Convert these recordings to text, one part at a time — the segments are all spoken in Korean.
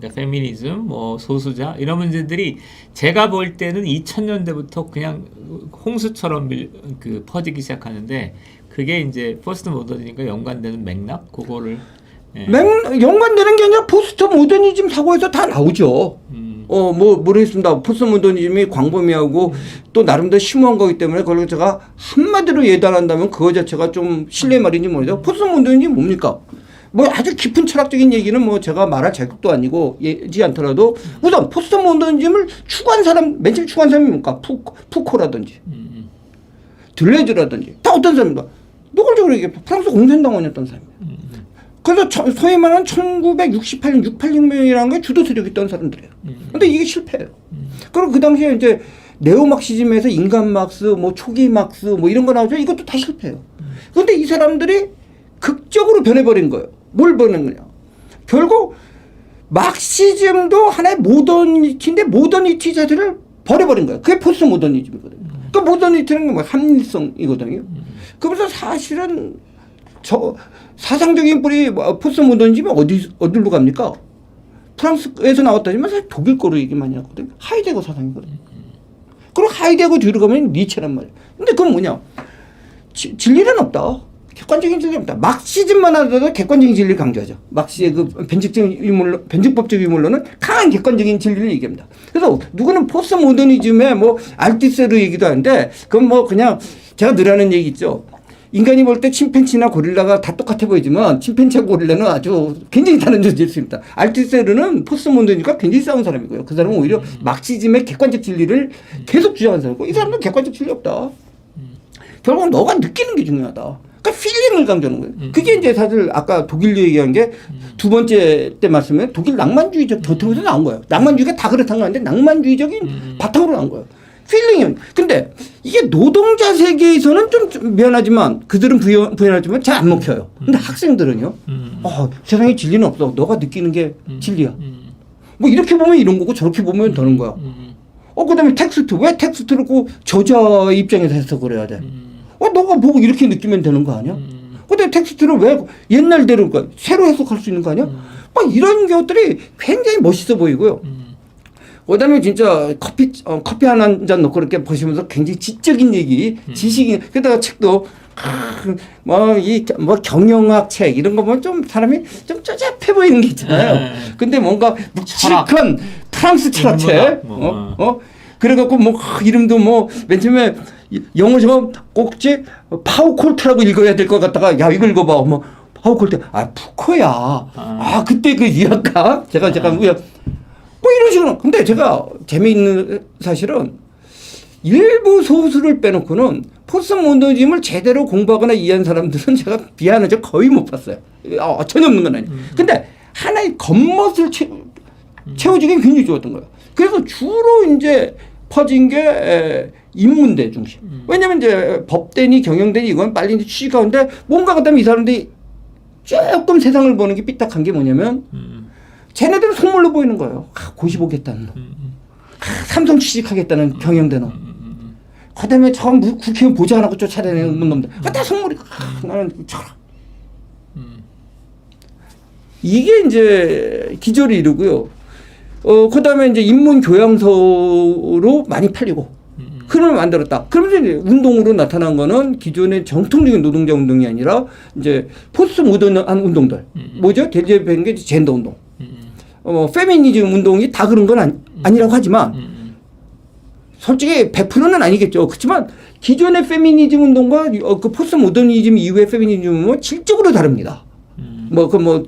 그러니까 페미니즘, 뭐 소수자 이런 문제들이 제가 볼 때는 2000년대부터 그냥 홍수처럼 퍼지기 시작하는데 그게 이제 포스트 모더니즘과 연관되는 맥락 그거를 연관되는 게 아니라 포스트 모더니즘 사고에서 다 나오죠. 모르겠습니다. 포스트 모더니즘이 광범위하고 또 나름대로 심오한 거기 때문에 그걸 제가 한마디로 예단한다면 그거 자체가 좀 실례 말인지 모르겠어요. 포스트 모더니즘이 뭡니까? 뭐 아주 깊은 철학적인 얘기는 뭐 제가 말할 자격도 아니고 예지 않더라도 우선 포스트 모더니즘을 추구한 사람, 맨 처음 추구한 사람이 뭡니까? 푸코라든지 들레즈라든지 다 어떤 사람입니까? 노골적으로 얘기해 프랑스 공산당원이었던 사람이에요. 그래서 소위 말하는 1968년 686명이라는 게 주도 세력이 있던 사람들이에요. 근데 이게 실패해요. 그리고 그 당시에 이제 네오막시즘에서 인간 막스, 뭐 초기 막스, 뭐 이런 거 나오죠. 이것도 다 실패해요. 근데 이 사람들이 극적으로 변해버린 거예요. 뭘 변한 거냐. 결국 막시즘도 하나의 모더니티인데 모더니티 자체를 버려버린 거예요. 그게 포스트 모더니즘이거든요. 그 모더니티는 뭐 합리성이거든요. 그래서 사실은 사상적인 뿌리 포스트 모더니즘이 어디로 갑니까? 프랑스에서 나왔다지만 사실 독일 거로 얘기 많이 하거든요. 하이데거 사상이거든요. 그리고 하이데거 뒤로 가면 니체란 말이에요. 근데 그건 뭐냐? 진리는 없다. 객관적인 진리는 없다. 막시즘만 하더라도 객관적인 진리를 강조하죠. 막시의 그 변증법적 유물론은 강한 객관적인 진리를 얘기합니다. 그래서 누구는 포스트 모더니즘의 뭐 알티세르 얘기도 하는데 그건 뭐 그냥 제가 늘 하는 얘기 있죠. 인간이 볼 때 침팬지나 고릴라가 다 똑같아 보이지만 침팬지와 고릴라는 아주 굉장히 다른 존재일 수 있다. 알티세르는 포스트 모더니즘과 굉장히 싸운 사람이고요. 그 사람은 오히려 막시즘의 객관적 진리를 계속 주장하는 사람이고 이 사람은 객관적 진리 없다. 결국은 너가 느끼는 게 중요하다. 그러니까 필링을 강조하는 거예요. 그게 이제 사실 아까 독일 얘기한 게 두 번째 때 말씀에 독일 낭만주의적 교통에서 나온 거예요. 낭만주의가 다 그렇다는 거 아닌데 낭만주의적인 바탕으로 나온 거예요. 필링이. 근데 이게 노동자 세계에서는 좀 미안하지만 그들은 부연하지만 잘 안 먹혀요. 근데 학생들은요. 세상에 진리는 없어. 너가 느끼는 게 진리야. 뭐 이렇게 보면 이런 거고 저렇게 보면 되는 거야. 그다음에 텍스트. 왜 텍스트를 꼭 저자 입장에서 해석을 해야 돼? 너가 보고 이렇게 느끼면 되는 거 아니야? 근데 텍스트를 왜 옛날대로 그러니까 새로 해석할 수 있는 거 아니야? 막 이런 것들이 굉장히 멋있어 보이고요. 그다음에 진짜 커피 한 잔 넣고 이렇게 보시면서 굉장히 지적인 얘기, 지식이 게다가 책도 뭐 경영학 책 이런 거 보면 좀 사람이 좀 쪼잡해 보이는 게 있잖아요. 근데 뭔가 묵직한 프랑스 철학책, 그래갖고 뭐 이름도 뭐 맨 처음에 영어 좀 꼭지 파우콜트라고 읽어야 될 것 같다가 야 이거 읽어봐 뭐 파우콜트 푸코야 그때 그 이학가 제가 뭐 이런 식으로. 근데 제가 재미있는 사실은 일부 소수를 빼놓고는 포스트 모더니즘을 제대로 공부하거나 이해한 사람들은 제가 비하하는 적 거의 못 봤어요. 전혀 없는 건 아니에요. 근데 하나의 겉멋을 채워주긴 굉장히 좋았던 거예요. 그래서 주로 이제 퍼진 게 인문대 중심. 왜냐면 이제 법대니 경영대니 이건 빨리 이제 취직하는데 뭔가 그다음에 이 사람들이 조금 세상을 보는 게 삐딱한 게 뭐냐면 쟤네들은 속물로 보이는 거예요. 고시 보겠다는 놈. 삼성 취직하겠다는 경영대놈. 그 다음에 처음 국회의원 보좌 안 하고 쫓아다니는 놈들. 다 속물이. 나는 철학. 이게 이제 기저를 이루고요. 그 다음에 이제 인문 교양서로 많이 팔리고. 흐름을 만들었다. 그러면서 이제 운동으로 나타난 거는 기존의 정통적인 노동자 운동이 아니라 이제 포스트 모던한 운동들. 뭐죠? 대표적인 게 젠더 운동. 페미니즘 운동이 다 그런 건 아니라고 하지만 솔직히 100%는 아니겠죠. 그렇지만 기존의 페미니즘 운동과 그 포스트 모더니즘 이후의 페미니즘은 질적으로 다릅니다.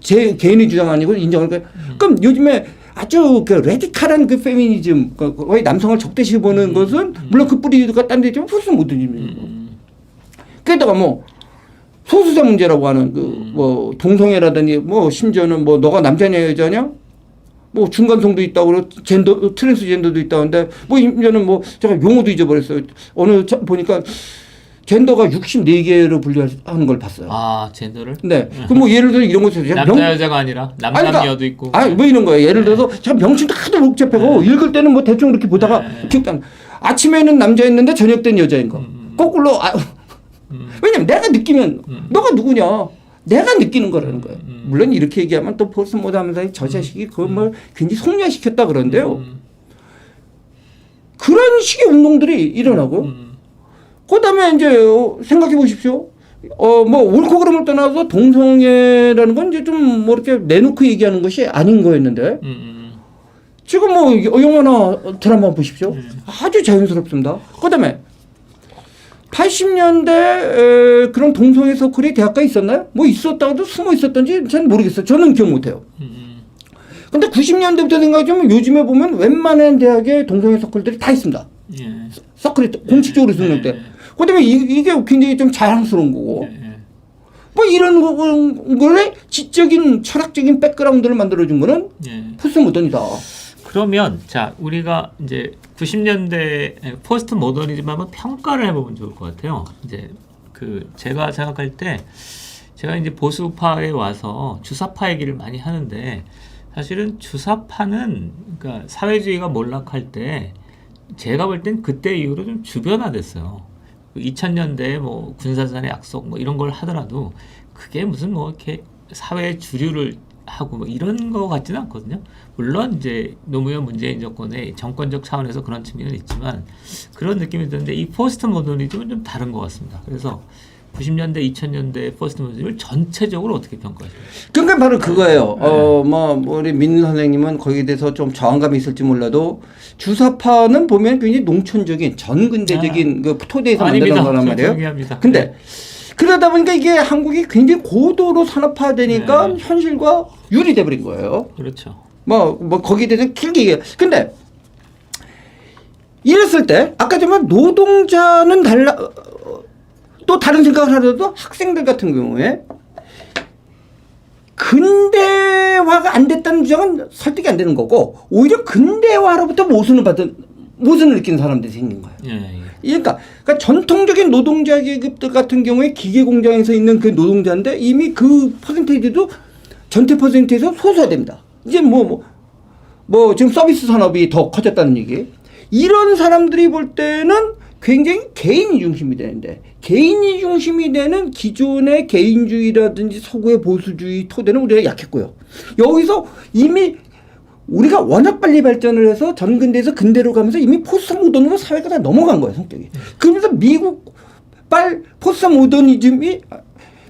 제 개인의 주장 아니고 인정할 거예요. 그럼 요즘에 아주 그 레디칼한 그 페미니즘, 거의 남성을 적대시 보는 것은 물론 그 뿌리가 딴 데 있지만 포스트 모더니즘이고. 게다가 뭐 소수자 문제라고 하는 뭐 동성애라든지 뭐 심지어는 뭐 너가 남자냐 여자냐 뭐 중간성도 있다고 그러고 젠더 트랜스젠더도 있다는데 뭐 이제는 뭐 제가 용어도 잊어버렸어요. 어느 보니까 젠더가 64개로 분류하는 걸 봤어요. 젠더를? 네. 그럼 뭐 예를 들어 이런 거 있어요. 남자 여자가 아니라 남남여도 있고. 뭐 이런 거예요. 예를 들어서 제가 명칭도 하도 복잡하고 읽을 때는 뭐 대충 이렇게 보다가 아침에는 남자였는데 저녁 때는 여자인 거. 거꾸로 왜냐면 내가 느끼면 너가 누구냐? 내가 느끼는 거라는 거예요. 물론 이렇게 얘기하면 또 포스트 모던하면서 저 자식이 그걸 뭐 굉장히 속려시켰다 그러는데요. 그런 식의 운동들이 일어나고 그다음에 이제 생각해 보십시오. 뭐 옳고 그름을 떠나서 동성애라는 건 이제 좀 뭐 이렇게 내놓고 얘기하는 것이 아닌 거였는데 지금 뭐 영화나 드라마 보십시오. 아주 자연스럽습니다. 그다음에 80년대 그런 동성애 서클이 대학가에 있었나요? 뭐 있었다고도 숨어 있었던지 잘 모르겠어요. 저는 기억 못해요. 근데 90년대부터 생각해보면 요즘에 보면 웬만한 대학에 동성애 서클들이 다 있습니다. 예. 서클이 공식적으로 있는 때. 그다음에 이게 굉장히 좀 자랑스러운 거고. 뭐 이런 거에 지적인 철학적인 백그라운드를 만들어준 거는 포스트 모던이다. 그러면 자 우리가 이제 90년대 포스트 모더니즘 한번 평가를 해보면 좋을 것 같아요. 이제 그 제가 생각할 때 제가 이제 보수파에 와서 주사파 얘기를 많이 하는데 사실은 주사파는 그러니까 사회주의가 몰락할 때 제가 볼 땐 그때 이후로 좀 주변화됐어요. 2000년대에 뭐 군사산의 약속 뭐 이런 걸 하더라도 그게 무슨 뭐 이렇게 사회 주류를 하고 뭐 이런 거 같지는 않거든요. 물론 이제 노무현 문재인 정권의 정권적 차원에서 그런 측면은 있지만 그런 느낌이 드는데 이 포스트 모더니즘은 좀 다른 것 같습니다. 그래서 90년대, 2000년대 포스트 모더니즘을 전체적으로 어떻게 평가하십니까? 그러니까 바로 그거예요. 뭐 우리 민 선생님은 거기에 대해서 좀 저항감이 있을지 몰라도 주사파는 보면 굉장히 농촌적인 전근대적인 그 토대에서 만드는 거란 말이에요. 동의합니다. 근데 그러다 보니까 이게 한국이 굉장히 고도로 산업화되니까 현실과 유리돼 버린 거예요. 그렇죠. 뭐 거기에 대해서 길게 얘기해요. 근데 이랬을 때 아까 전에 노동자는 또 다른 생각을 하더라도 학생들 같은 경우에 근대화가 안 됐다는 주장은 설득이 안 되는 거고 오히려 근대화로부터 모순을 느끼는 사람들이 생긴 거예요. 그러니까 전통적인 노동자 계급들 같은 경우에 기계 공장에서 있는 그 노동자인데 이미 그 퍼센테이지도 전체 퍼센테이지에서 소수화됩니다. 이제 뭐 지금 서비스 산업이 더 커졌다는 얘기. 이런 사람들이 볼 때는 굉장히 개인이 중심이 되는데 개인이 중심이 되는 기존의 개인주의라든지 서구의 보수주의 토대는 우리가 약했고요. 여기서 이미 우리가 워낙 빨리 발전을 해서 전근대에서 근대로 가면서 이미 포스트 모던으로 사회가 다 넘어간 거예요, 성격이. 그러면서 미국발 포스트 모더니즘이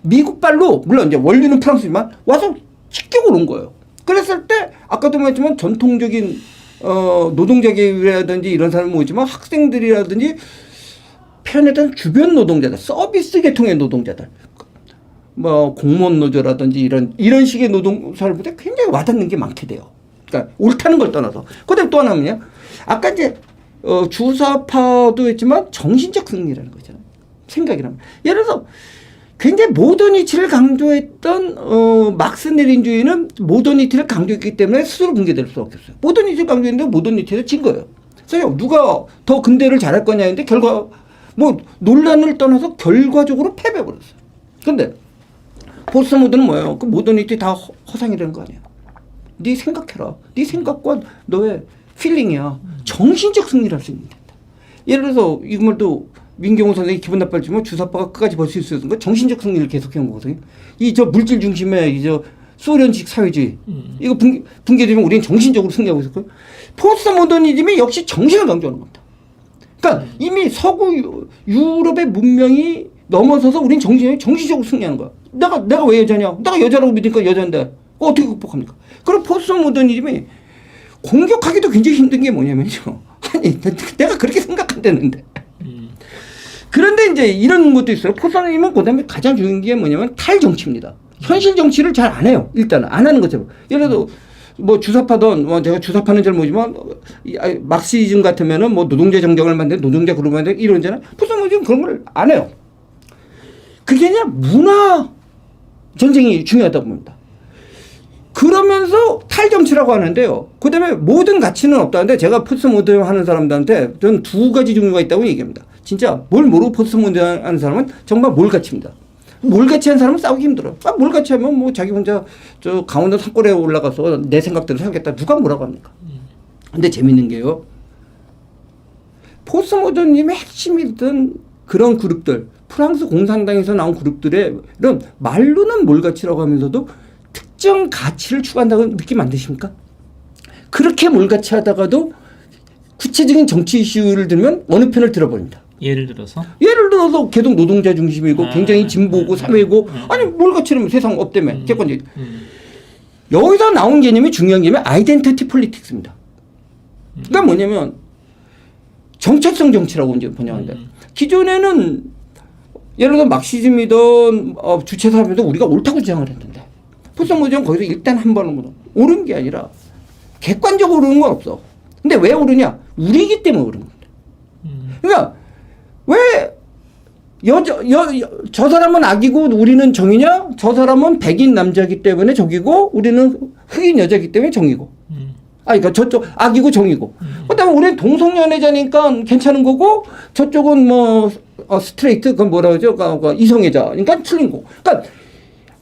미국발로 물론 이제 원류는 프랑스지만 와서 직격으로 온 거예요. 그랬을 때 아까도 말했지만 전통적인 노동자 계급이라든지 이런 사람은 뭐지만 학생들이라든지 표현했던 주변 노동자들, 서비스 계통의 노동자들, 뭐 공무원 노조라든지 이런 식의 노동사람들이 굉장히 와닿는 게 많게 돼요. 그러니까 옳다는 걸 떠나서. 그다음에 또 하나는요. 아까 이제 주사파도 했지만 정신적 승리라는 거잖아요. 생각이라면. 예를 들어서 굉장히 모더니티를 강조했던 막스 레닌주의는 모더니티를 강조했기 때문에 스스로 붕괴될 수밖에 없어요. 모더니티를 강조했는데 모더니티에서 진 거예요. 그래서 누가 더 근대를 잘할 거냐 했는데 결과 뭐 논란을 떠나서 결과적으로 패배해버렸어요. 그런데 포스트 모던은 뭐예요? 그 모더니티 다 허상이라는 거 아니에요. 네 생각해라. 네 생각과 너의 필링이야. 정신적 승리를 할 수 있는 된다. 예를 들어서 이 말도 민경호 선생이 기분 나빠지만 주사파가 끝까지 벌 수 있었던 건 정신적 승리를 계속해온 거거든요. 이 저 물질 중심의 저 소련식 사회주의 이거 붕괴되면 우리는 정신적으로 승리하고 있었고요. 포스트 모더니즘이 역시 정신을 강조하는 겁니다. 그러니까 이미 서구 유럽의 문명이 넘어서서 우리는 정신적으로 승리하는 거야. 내가 왜 여자냐? 내가 여자라고 믿으니까 여자인데 어떻게 극복합니까? 그리고 포스트 모더니즘이 공격하기도 굉장히 힘든 게 뭐냐면요. 아니 내가 그렇게 생각한다는데. 그런데 이제 이런 것도 있어요. 포스트모더니즘은 그다음에 가장 중요한 게 뭐냐면 탈정치입니다. 현실 정치를 잘 안 해요. 일단은 안 하는 거죠. 예를 들어 뭐 주사파든 뭐 제가 주사파는 잘 모르지만 막시즘 같으면은 뭐 노동자 정당을 만든 노동자 그룹을 만든 이런잖아요. 포스트모더니즘은 그런 걸 안 해요. 그게 아니라 문화 전쟁이 중요하다고 봅니다. 그러면서 탈정치라고 하는데요. 그 다음에 모든 가치는 없다는데 제가 포스트모더니즘 하는 사람들한테 저는 두 가지 종류가 있다고 얘기합니다. 진짜 뭘 모르고 포스트모더니즘 하는 사람은 정말 몰가치입니다. 몰같이 한 사람은 싸우기 힘들어. 몰같이 하면 뭐 자기 혼자 저 강원도 산골에 올라가서 내 생각대로 살겠다. 누가 뭐라고 합니까? 근데 재밌는 게요. 포스트모더니즘의 핵심이던 그런 그룹들, 프랑스 공산당에서 나온 그룹들의 이런 말로는 몰가치라고 하면서도 특정 가치를 추구한다고 느낌 안 드십니까? 그렇게 몰가치하다가도 구체적인 정치 이슈를 들면 어느 편을 들어버립니다. 예를 들어서 예를 들어서 계속 노동자 중심이고 굉장히 진보고 사회고 아니 몰가치는 세상 없다며 객관적. 여기서 나온 개념이 중요한 개념이 아이덴티티 폴리틱스입니다. 그러니까 뭐냐면 정체성 정치라고 이제 번역하는데 기존에는 예를 들어 막시즘이든 주체사회든 우리가 옳다고 주장을 했는데 포스트모더니즘은 거기서 일단 한 번은 옳은 게 아니라 객관적으로 옳은 건 없어. 근데 왜 옳으냐? 우리이기 때문에 옳은 겁니다. 그러니까 왜 저 사람은 악이고 우리는 정이냐? 저 사람은 백인 남자이기 때문에 적이고 우리는 흑인 여자이기 때문에 정이고. 그러니까 저쪽 악이고 정이고. 그다음에 우리는 동성연애자니까 괜찮은 거고 저쪽은 뭐 스트레이트 그건 뭐라 그러죠? 그러니까 이성애자니까 틀린 거. 그러니까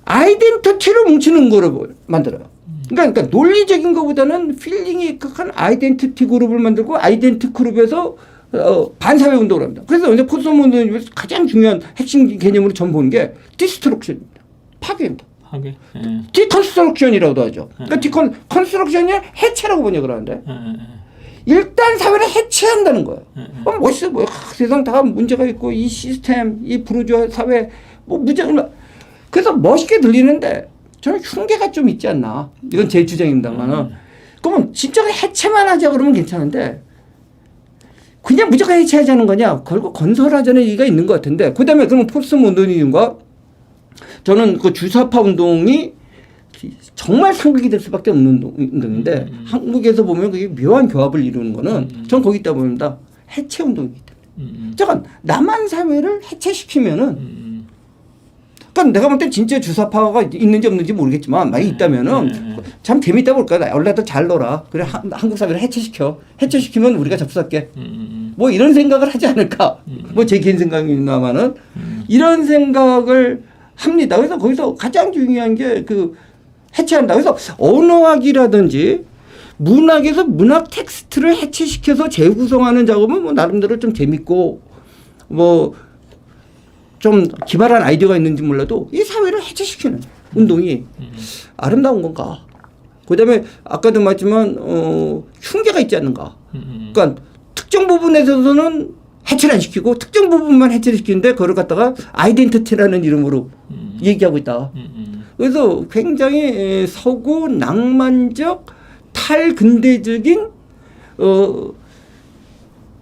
아이덴티티를 뭉치는 거를 만들어요. 그러니까 논리적인 것보다는 필링이 극한 아이덴티티 그룹을 만들고 아이덴티티 그룹에서 반사회 운동을 합니다. 그래서 이제 포스트모더니즘에서 가장 중요한 핵심 개념으로 전 보는 게 디스트럭션입니다. 파괴입니다. 하게. 디컨스트럭션이라고도 하죠. 그러니까 컨스트럭션이 해체라고 번역을 하는데 일단 사회를 해체한다는 거예요. 멋있어 보여. 세상 다 문제가 있고 이 시스템, 이 부르주아 사회 뭐 무장. 그래서 멋있게 들리는데 저는 흉계가 좀 있지 않나. 이건 제 주장입니다만은. 그러면 진짜 해체만 하자 그러면 괜찮은데 그냥 무조건 해체하자는 거냐? 결국 건설하자는 얘기가 있는 것 같은데 그다음에 그러면 포스트모더니즘과 저는 그 주사파 운동이 정말 상극이 될 수밖에 없는 운동인데 한국에서 보면 그게 묘한 교합을 이루는 거는 전 거기 있다 봅니다. 해체 운동이기 때문에. 잠깐 남한 사회를 해체시키면은 그러니까 내가 볼 때 진짜 주사파가 있는지 없는지 모르겠지만 만약 있다면은 참 재밌다 볼까? 얼라도 잘 놀아. 그래 한국 사회를 해체시켜. 해체시키면 우리가 접수할게. 뭐 이런 생각을 하지 않을까? 뭐 제 개인 생각입니다만은 이런 생각을 합니다. 그래서 거기서 가장 중요한 게 그 해체한다. 그래서 언어학이라든지 문학에서 문학 텍스트를 해체시켜서 재구성하는 작업은 뭐 나름대로 좀 재밌고 뭐 좀 기발한 아이디어가 있는지 몰라도 이 사회를 해체시키는 운동이 아름다운 건가? 그다음에 아까도 말했지만 흉계가 있지 않는가? 그러니까 특정 부분에서는 해체를 안 시키고 특정 부분만 해체를 시키는데 그걸 갖다가 아이덴티티라는 이름으로 얘기하고 있다. 그래서 굉장히 서구 낭만적 탈근대적인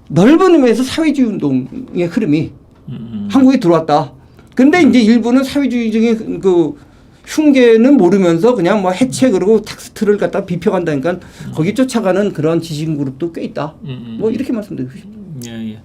넓은 의미에서 사회주의 운동의 흐름이 한국에 들어왔다. 근데 이제 일부는 사회주의적인 그 흉계는 모르면서 그냥 뭐 해체 그러고 텍스트를 갖다 비평한다니까 거기 쫓아가는 그런 지식 그룹도 꽤 있다. 뭐 이렇게 말씀드리고 싶습니다. 예, 예.